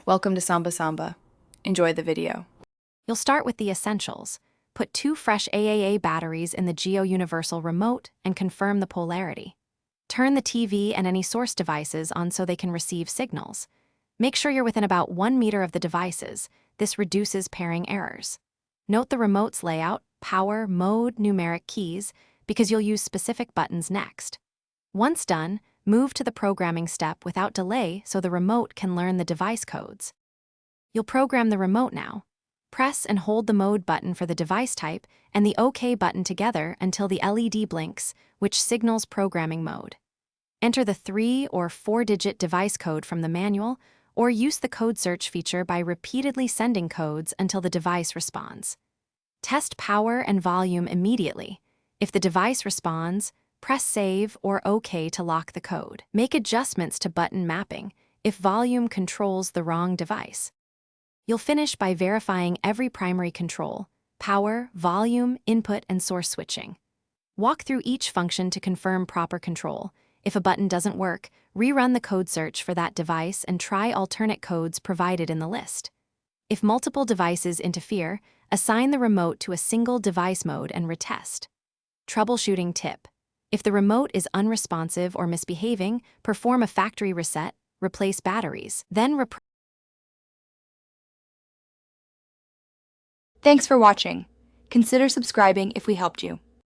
Welcome to Samba Samba. Enjoy the video. You'll start with the essentials. Put 2 fresh AAA batteries in the Jio Universal Remote and confirm the polarity. Turn the TV and any source devices on so they can receive signals. Make sure you're within about 1 meter of the devices. This reduces pairing errors. Note the remote's layout, power, mode, numeric keys, because you'll use specific buttons next. Once done, move to the programming step without delay so the remote can learn the device codes. You'll program the remote now. Press and hold the mode button for the device type and the OK button together until the LED blinks, which signals programming mode. Enter the 3- or 4-digit device code from the manual, or use the code search feature by repeatedly sending codes until the device responds. Test power and volume immediately. If the device responds, press Save or OK to lock the code. Make adjustments to button mapping if volume controls the wrong device. You'll finish by verifying every primary control: power, volume, input, and source switching. Walk through each function to confirm proper control. If a button doesn't work, rerun the code search for that device and try alternate codes provided in the list. If multiple devices interfere, assign the remote to a single device mode and retest. Troubleshooting tip: if the remote is unresponsive or misbehaving, perform a factory reset, replace batteries, then Thanks for watching. Consider subscribing if we helped you.